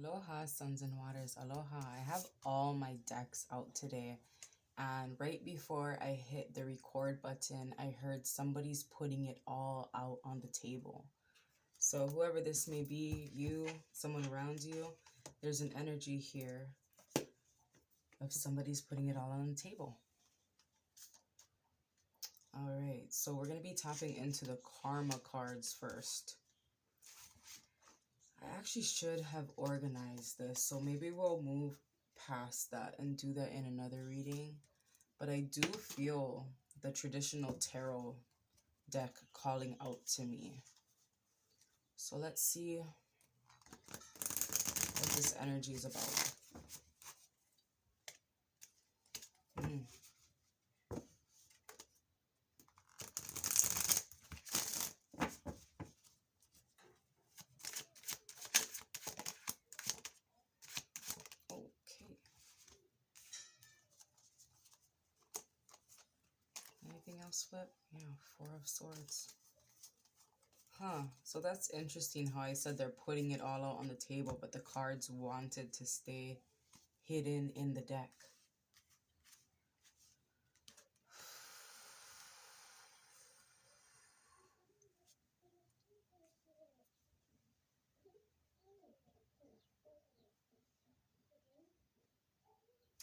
Aloha, suns and waters. Aloha. I have all my decks out today. And right before I hit the record button, I heard somebody's putting it all out on the table. So whoever this may be, you, someone around you, there's an energy here of somebody's putting it all on the table. All right, so we're going to be tapping into the karma cards first. I actually should have organized this, so maybe we'll move past that and do that in another reading. But I do feel the traditional tarot deck calling out to me. So let's see what this energy is about. Okay. Anything else flip? Yeah, Four of Swords. So that's interesting how I said they're putting it all out on the table, but the cards wanted to stay hidden in the deck.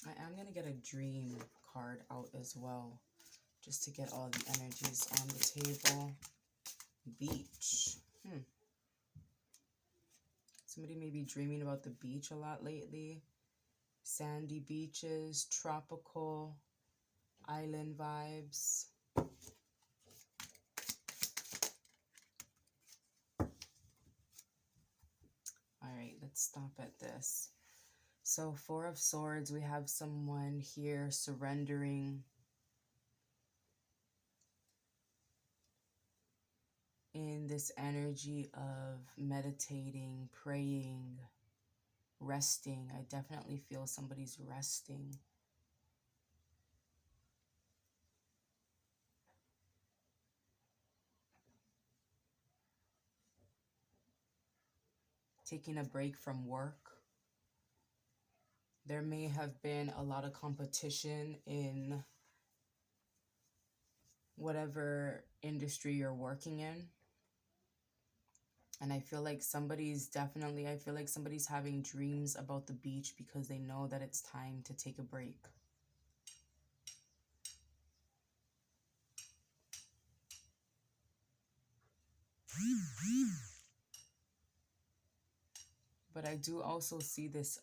I am going to get a dream card out as well, just to get all the energies on the table. Beach. Somebody may be dreaming about the beach a lot lately. Sandy beaches, tropical, island vibes. All right, let's stop at this. So Four of Swords, we have someone here surrendering in this energy of meditating, praying, resting. I definitely feel somebody's resting. Taking a break from work. There may have been a lot of competition in whatever industry you're working in. And I feel like somebody's having dreams about the beach because they know that it's time to take a break. But I do also see this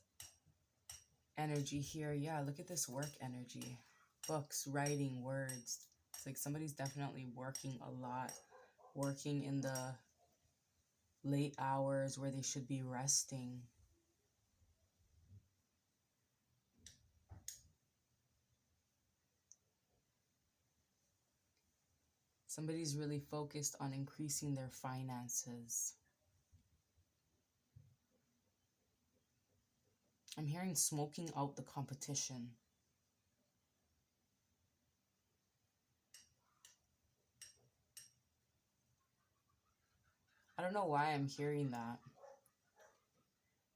energy here. Yeah, look at this work energy. Books, writing, words. It's like somebody's definitely working a lot. Working in the late hours where they should be resting. Somebody's really focused on increasing their finances. I'm hearing smoking out the competition. I don't know why I'm hearing that.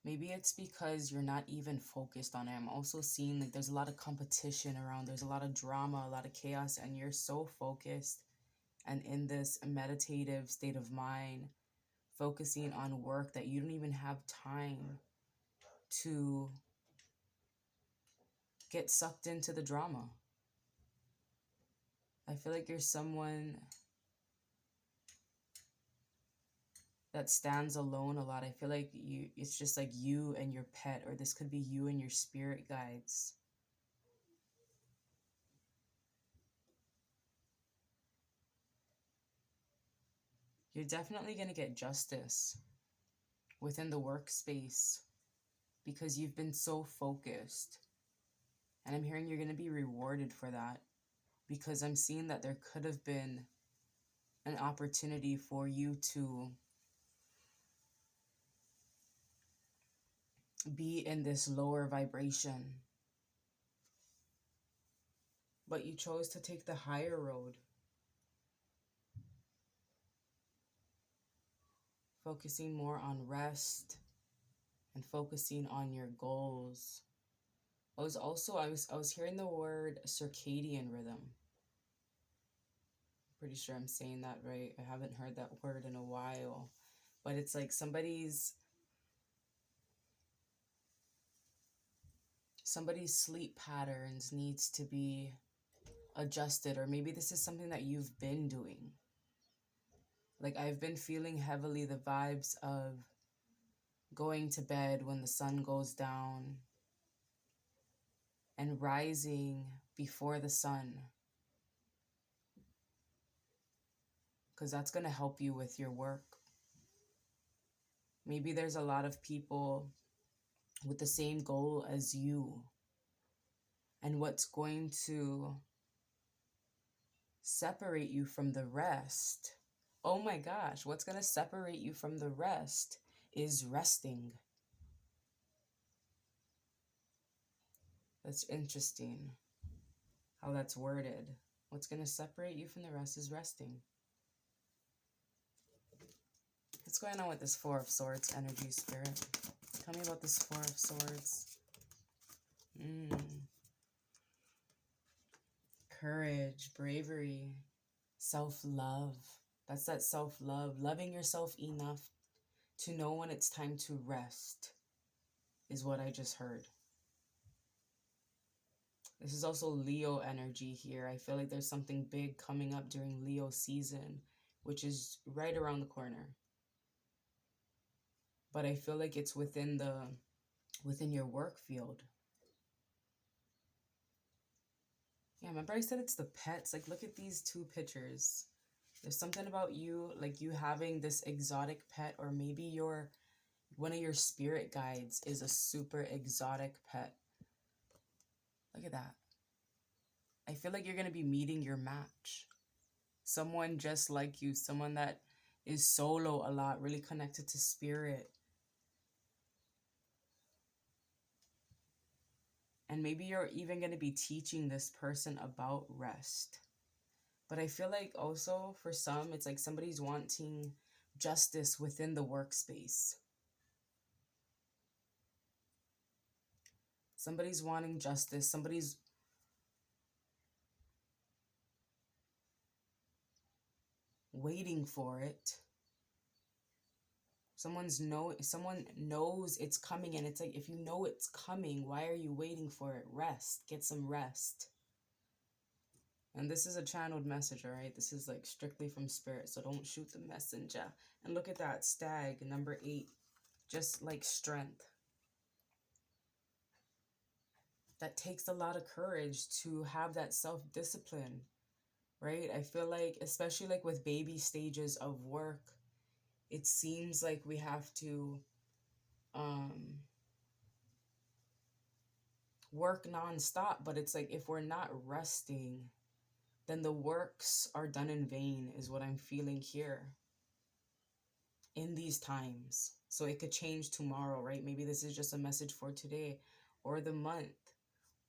Maybe it's because you're not even focused on it. I'm also seeing like there's a lot of competition around. There's a lot of drama, a lot of chaos, and you're so focused and in this meditative state of mind, focusing on work that you don't even have time to get sucked into the drama. I feel like you're someone that stands alone a lot. I feel like it's just like you and your pet, or this could be you and your spirit guides. You're definitely going to get justice within the workspace because you've been so focused. And I'm hearing you're going to be rewarded for that because I'm seeing that there could have been an opportunity for you to be in this lower vibration. But you chose to take the higher road. Focusing more on rest and focusing on your goals. I was hearing the word circadian rhythm. Pretty sure I'm saying that right. I haven't heard that word in a while. But it's like somebody's sleep patterns needs to be adjusted, or maybe this is something that you've been doing. Like, I've been feeling heavily the vibes of going to bed when the sun goes down and rising before the sun, because that's going to help you with your work. Maybe there's a lot of people with the same goal as you, and what's going to separate you from the rest, oh my gosh, what's going to separate you from the rest is resting. That's interesting how that's worded. What's going to separate you from the rest is resting. What's going on with this Four of Swords energy, Spirit? Tell me about this Four of Swords. Courage, bravery, self-love. That's that self-love. Loving yourself enough to know when it's time to rest is what I just heard. This is also Leo energy here. I feel like there's something big coming up during Leo season, which is right around the corner. But I feel like it's within your work field. Yeah, remember I said it's the pets? Like, look at these two pictures. There's something about you, like you having this exotic pet, or maybe one of your spirit guides is a super exotic pet. Look at that. I feel like you're going to be meeting your match. Someone just like you, someone that is solo a lot, really connected to spirit. And maybe you're even going to be teaching this person about rest. But I feel like also for some, it's like somebody's wanting justice within the workspace. Somebody's wanting justice. Somebody's waiting for it. Someone knows it's coming, and it's like, if you know it's coming, why are you waiting for it? Rest. Get some rest. And this is a channeled message, all right? This is like strictly from spirit, so don't shoot the messenger. And look at that, stag, number 8. Just like strength. That takes a lot of courage to have that self-discipline, right? I feel like, especially like with baby stages of work, it seems like we have to work nonstop, but it's like if we're not resting, then the works are done in vain, is what I'm feeling here in these times. So it could change tomorrow, right? Maybe this is just a message for today or the month,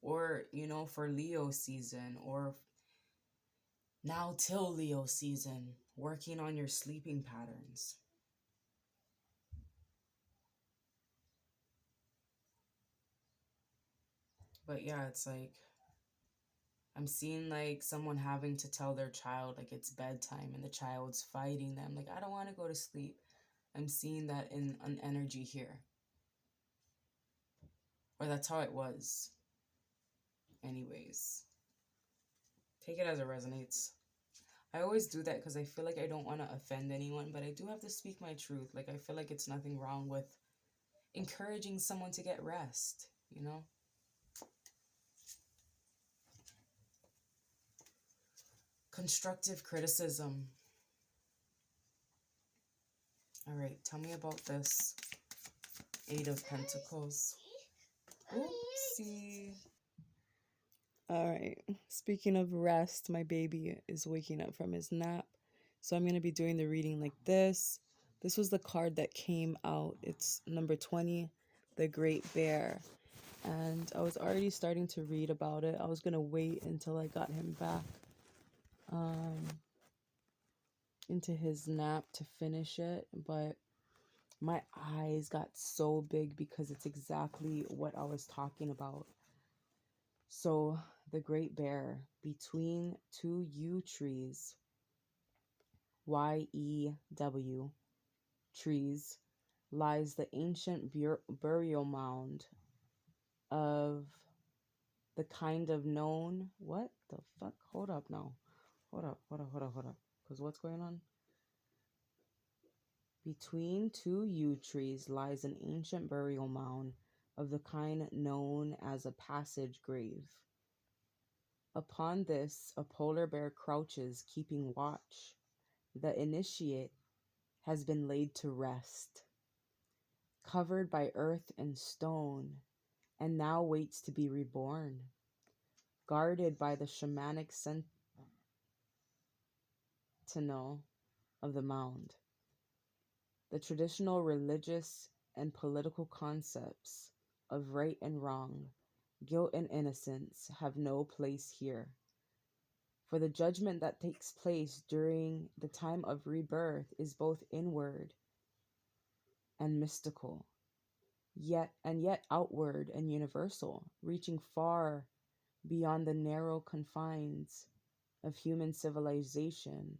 or, for Leo season, or now till Leo season, working on your sleeping patterns. But yeah, it's like, I'm seeing like someone having to tell their child like it's bedtime, and the child's fighting them. Like, I don't want to go to sleep. I'm seeing that in an energy here. Or that's how it was. Anyways, take it as it resonates. I always do that because I feel like I don't want to offend anyone, but I do have to speak my truth. Like, I feel like it's nothing wrong with encouraging someone to get rest, Constructive criticism. All right, tell me about this 8 of Pentacles. Oopsie. All right, speaking of rest, my baby is waking up from his nap. So I'm going to be doing the reading like this. This was the card that came out. It's number 20, the Great Bear. And I was already starting to read about it. I was going to wait until I got him back into his nap to finish it. But My eyes got so big because it's exactly what I was talking about. So, the Great Bear, between two yew trees, YEW, trees, lies the ancient burial mound of the kind of known. What the fuck? Hold up now. Hold up. Because what's going on? Between two yew trees lies an ancient burial mound of the kind known as a passage grave. Upon this, a polar bear crouches, keeping watch. The initiate has been laid to rest, covered by earth and stone, and now waits to be reborn, guarded by the shamanic sentinel of the mound. The traditional religious and political concepts of right and wrong, guilt and innocence have no place here. For the judgment that takes place during the time of rebirth is both inward and mystical, yet outward and universal, reaching far beyond the narrow confines of human civilization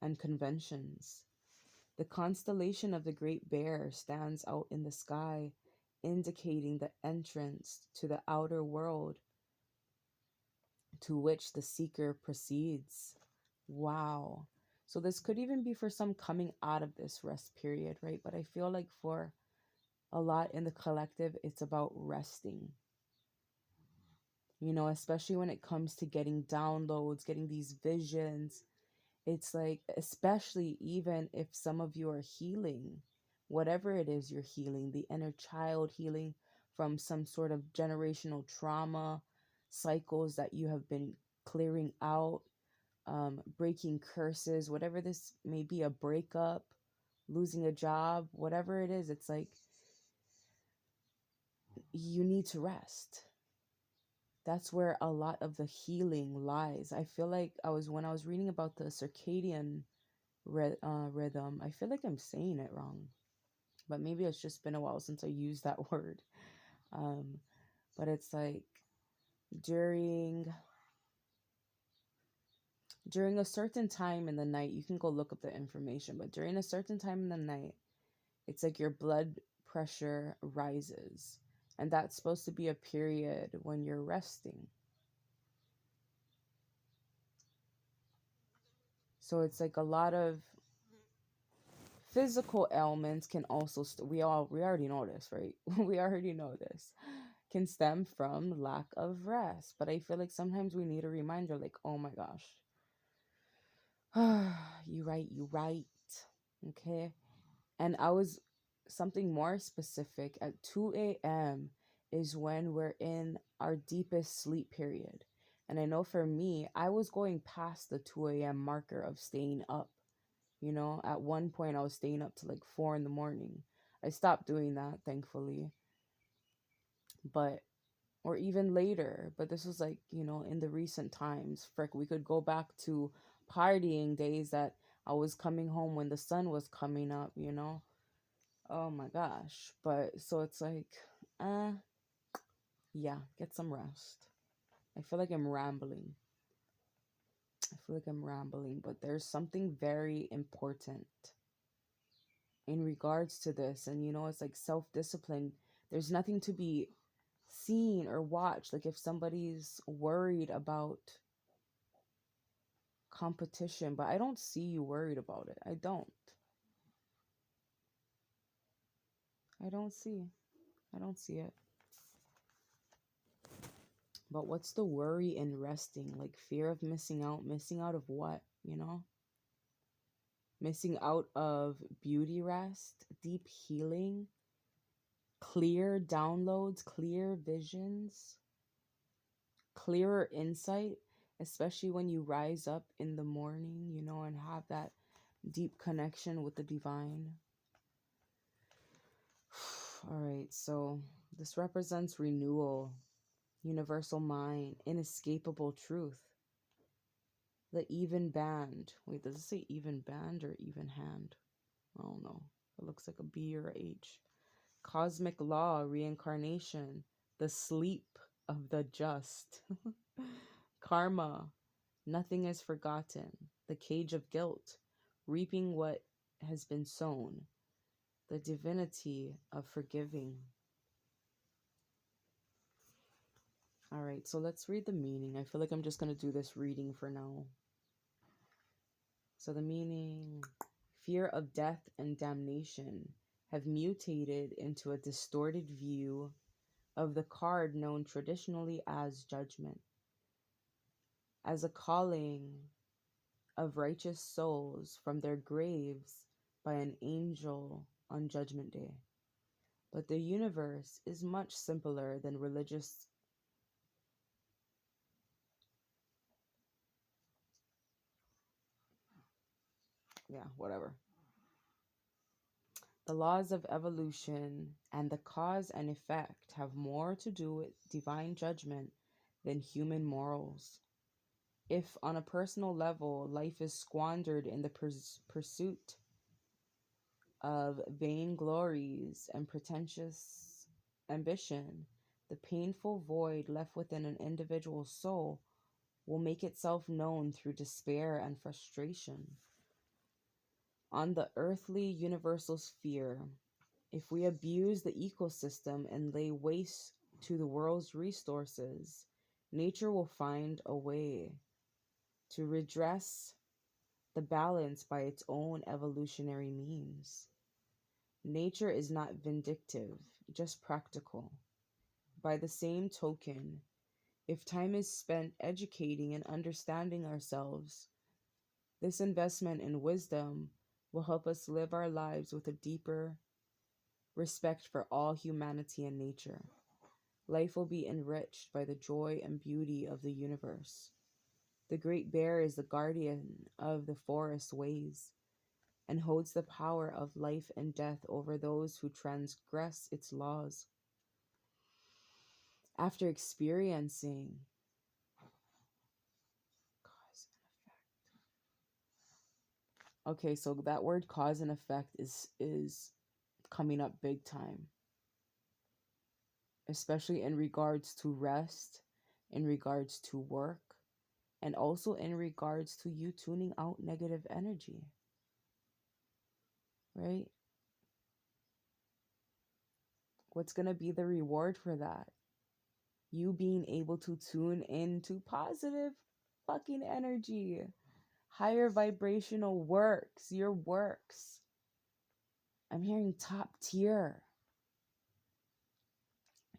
and conventions. The constellation of the Great Bear stands out in the sky, indicating the entrance to the outer world to which the seeker proceeds. Wow. So this could even be for some coming out of this rest period, right? But I feel like for a lot in the collective, it's about resting. You know, especially when it comes to getting downloads, getting these visions. It's like, especially even if some of you are healing, whatever it is you're healing, the inner child healing from some sort of generational trauma, cycles that you have been clearing out, breaking curses, whatever this may be, a breakup, losing a job, whatever it is, it's like you need to rest. That's where a lot of the healing lies. I feel like when I was reading about the circadian rhythm, I feel like I'm saying it wrong, but maybe it's just been a while since I used that word. Um, but it's like during a certain time in the night, you can go look up the information, but during a certain time in the night, it's like your blood pressure rises, and that's supposed to be a period when you're resting. So it's like a lot of physical ailments can also we already know this, right? We already know this can stem from lack of rest. But I feel like sometimes we need a reminder, like, oh my gosh, you right. Okay. And I was something more specific at 2 a.m. is when we're in our deepest sleep period. And I know for me, I was going past the 2 a.m. marker of staying up. You know, at one point I was staying up to like 4 in the morning. I stopped doing that, thankfully. But, or even later, but this was like, you know, in the recent times. Frick, we could go back to partying days that I was coming home when the sun was coming up, you know? Oh my gosh. But so it's like, uh, yeah, get some rest. I feel like I'm rambling. But there's something very important in regards to this. And you know, it's like self-discipline. There's nothing to be seen or watched. Like if somebody's worried about competition, but I don't see you worried about it. I don't see. I don't see it. But what's the worry in resting? Like fear of missing out. Missing out of what, you know? Missing out of beauty rest, deep healing, clear downloads, clear visions, clearer insight, especially when you rise up in the morning, you know, and have that deep connection with the divine. All right, so this represents renewal, universal mind, inescapable truth. The even band. Wait, does it say even band or even hand? I don't know. It looks like a B or a H. Cosmic law, reincarnation, the sleep of the just. Karma, nothing is forgotten. The cage of guilt, reaping what has been sown. The divinity of forgiving. All right, so let's read the meaning. I feel like I'm just going to do this reading for now. So the meaning: fear of death and damnation have mutated into a distorted view of the card known traditionally as judgment, as a calling of righteous souls from their graves by an angel on Judgment Day. But the universe is much simpler than religious. Yeah, whatever. The laws of evolution and the cause and effect have more to do with divine judgment than human morals. If, on a personal level, life is squandered in the pursuit of vainglories and pretentious ambition, the painful void left within an individual's soul will make itself known through despair and frustration. On the earthly universal sphere, if we abuse the ecosystem and lay waste to the world's resources, nature will find a way to redress the balance by its own evolutionary means. Nature is not vindictive, just practical. By the same token, if time is spent educating and understanding ourselves, this investment in wisdom will help us live our lives with a deeper respect for all humanity and nature. Life will be enriched by the joy and beauty of the universe. The Great Bear is the guardian of the forest ways and holds the power of life and death over those who transgress its laws. After experiencing cause and effect. Okay, so that word cause and effect is coming up big time, especially in regards to rest, in regards to work, and also in regards to you tuning out negative energy, right? What's going to be the reward for that? You being able to tune into positive fucking energy, higher vibrational works, your works. I'm hearing top tier.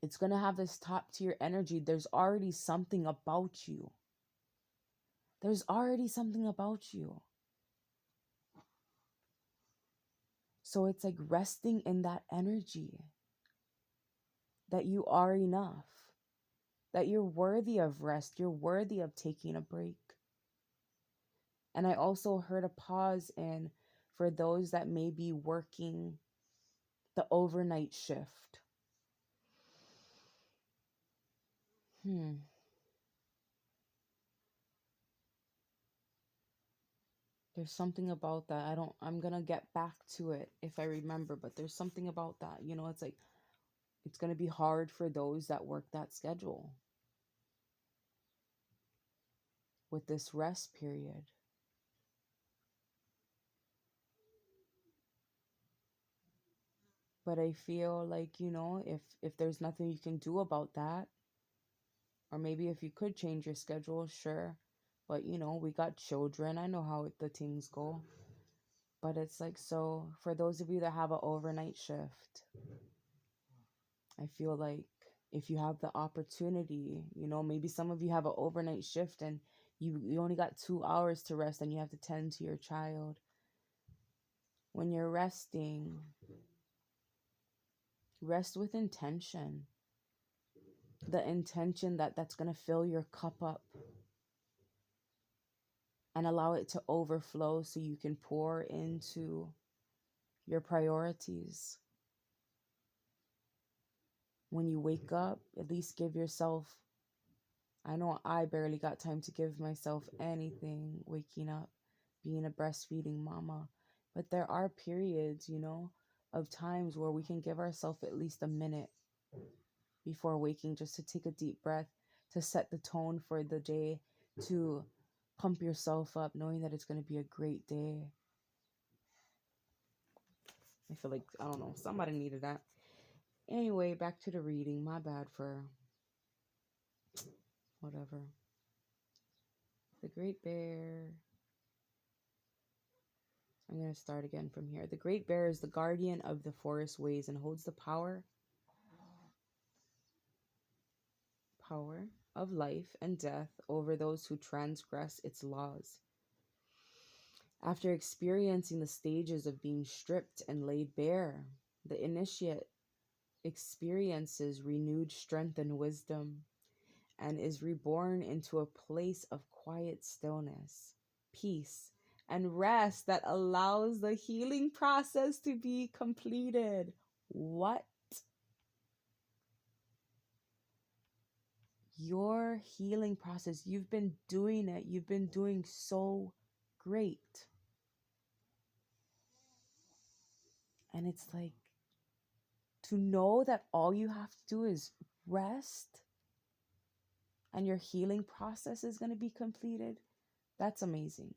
It's going to have this top tier energy. There's already something about you. There's already something about you. So it's like resting in that energy that you are enough, that you're worthy of rest, you're worthy of taking a break. And I also heard a pause in for those that may be working the overnight shift. There's something about that. I'm going to get back to it if I remember, but there's something about that. You know, it's like, it's going to be hard for those that work that schedule with this rest period. But I feel like, you know, if there's nothing you can do about that, or maybe if you could change your schedule, sure. But, you know, we got children. I know how the things go. But it's like, so for those of you that have an overnight shift, I feel like if you have the opportunity, you know, maybe some of you have an overnight shift and you only got 2 hours to rest and you have to tend to your child. When you're resting, rest with intention. The intention that's going to fill your cup up and allow it to overflow so you can pour into your priorities. When you wake up, at least give yourself, I know I barely got time to give myself anything waking up, being a breastfeeding mama. But there are periods, you know, of times where we can give ourselves at least a minute before waking just to take a deep breath, to set the tone for the day, to pump yourself up, knowing that it's going to be a great day. I feel like, I don't know, somebody needed that. Anyway, back to the reading. My bad for whatever. The Great Bear. I'm going to start again from here. The Great Bear is the guardian of the forest ways and holds the power of life and death over those who transgress its laws. After experiencing the stages of being stripped and laid bare, the initiate experiences renewed strength and wisdom, and is reborn into a place of quiet stillness, peace, and rest that allows the healing process to be completed. What? Your healing process, you've been doing it. You've been doing so great. And it's like, to know that all you have to do is rest and your healing process is going to be completed, that's amazing.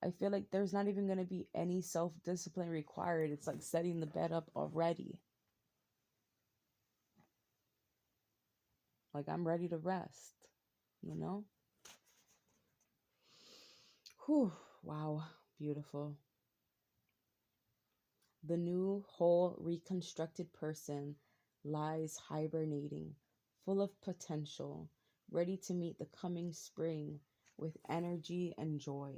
I feel like there's not even going to be any self-discipline required. It's like setting the bed up already. Like, I'm ready to rest, you know? Whew, wow, beautiful. The new, whole, reconstructed person lies hibernating, full of potential, ready to meet the coming spring with energy and joy.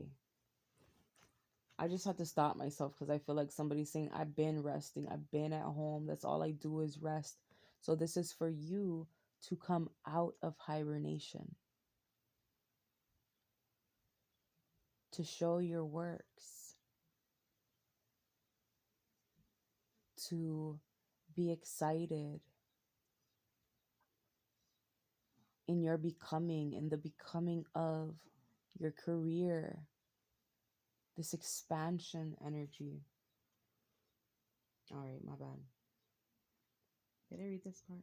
I just have to stop myself because I feel like somebody's saying, I've been resting. I've been at home. That's all I do is rest. So this is for you to come out of hibernation, to show your works, to be excited in your becoming, in the becoming of your career, this expansion energy. All right, my bad. Did I read this part?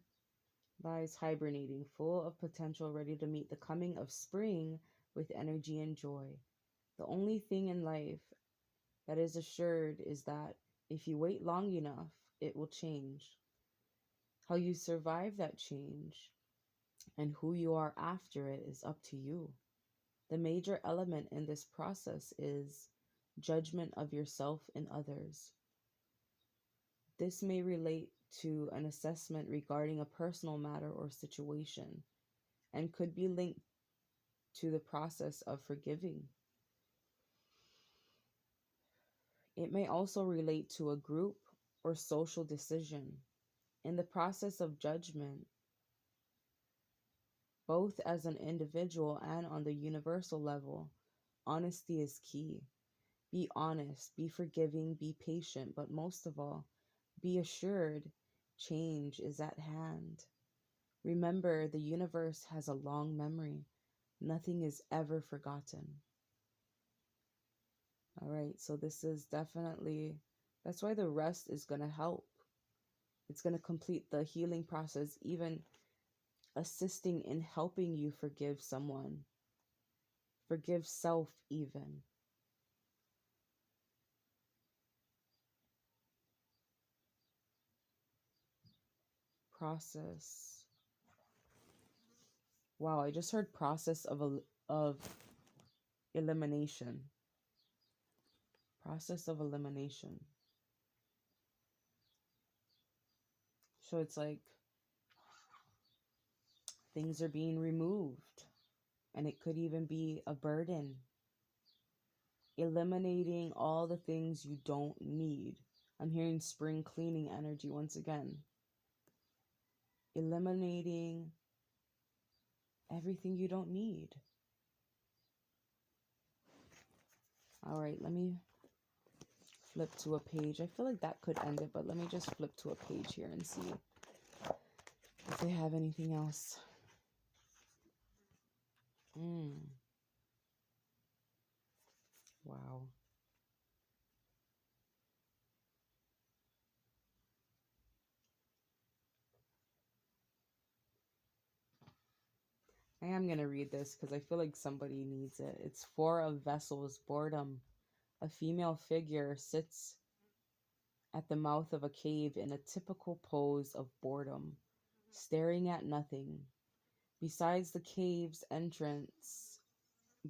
Lies hibernating, full of potential, ready to meet the coming of spring with energy and joy. The only thing in life that is assured is that if you wait long enough, it will change. How you survive that change and who you are after it is up to you. The major element in this process is judgment of yourself and others. This may relate to an assessment regarding a personal matter or situation, and could be linked to the process of forgiving. It may also relate to a group or social decision. In the process of judgment, both as an individual and on the universal level, honesty is key. Be honest, be forgiving, be patient, but most of all, be assured change is at hand. Remember, the universe has a long memory. Nothing is ever forgotten. All right, so this is definitely, that's why the rest is going to help. It's going to complete the healing process, even assisting in helping you forgive someone, forgive self even. Process. Wow, I just heard process of elimination. Process of elimination. So it's like things are being removed, and it could even be a burden. Eliminating all the things you don't need. I'm hearing spring cleaning energy once again. Eliminating everything you don't need. All right, let me flip to a page. I feel like that could end it, but let me just flip to a page here and see if they have anything else. Wow. I am going to read this because I feel like somebody needs it. It's Four of Vessels, Boredom. A female figure sits at the mouth of a cave in a typical pose of boredom, staring at nothing. Besides the cave's entrance,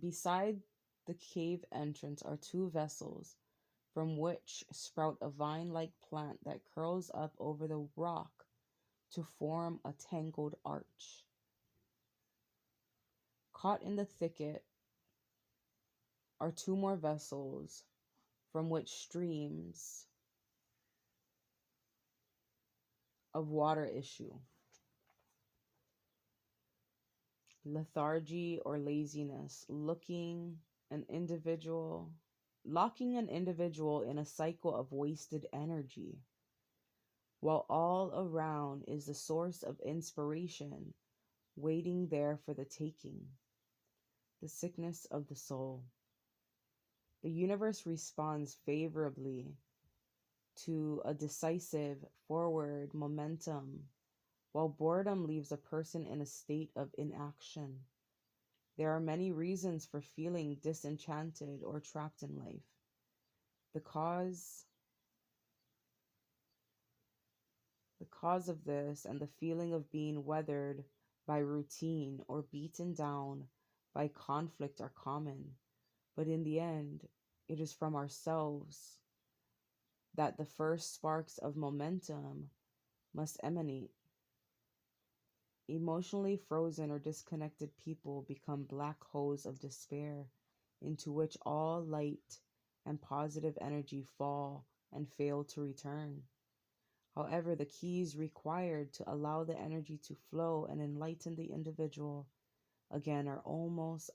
beside the cave entrance are two vessels from which sprout a vine-like plant that curls up over the rock to form a tangled arch. Caught in the thicket are two more vessels from which streams of water issue. Lethargy or laziness, locking an individual in a cycle of wasted energy, while all around is the source of inspiration waiting there for the taking. The sickness of the soul. The universe responds favorably to a decisive forward momentum, while boredom leaves a person in a state of inaction. There are many reasons for feeling disenchanted or trapped in life. The cause of this and the feeling of being weathered by routine or beaten down by conflict are common, but in the end, it is from ourselves that the first sparks of momentum must emanate. Emotionally frozen or disconnected people become black holes of despair into which all light and positive energy fall and fail to return. However, the keys required to allow the energy to flow and enlighten the individual again are almost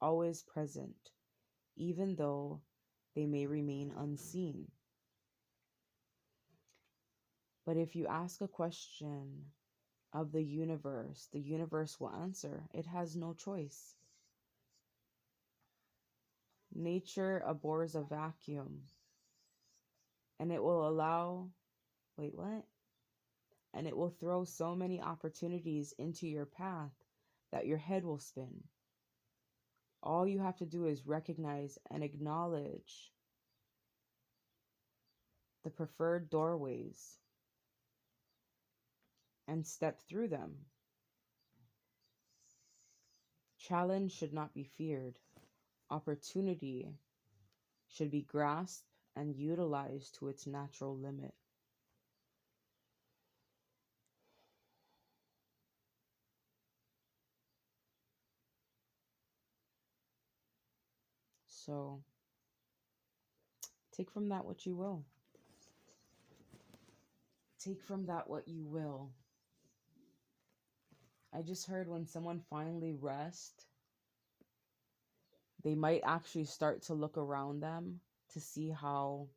always present, even though they may remain unseen. But if you ask a question of the universe will answer. It has no choice. Nature abhors a vacuum, and it will wait, what? And it will throw so many opportunities into your path that your head will spin. All you have to do is recognize and acknowledge the preferred doorways and step through them. Challenge should not be feared. Opportunity should be grasped and utilized to its natural limit. So, take from that what you will. Take from that what you will. I just heard when someone finally rests, they might actually start to look around them to see how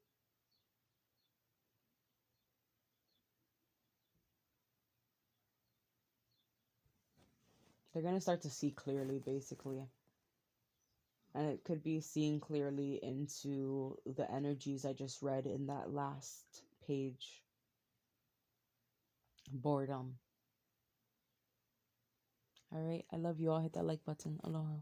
they're going to start to see clearly, basically. And it could be seeing clearly into the energies I just read in that last page. Boredom. All right. I love you all. Hit that like button. Aloha.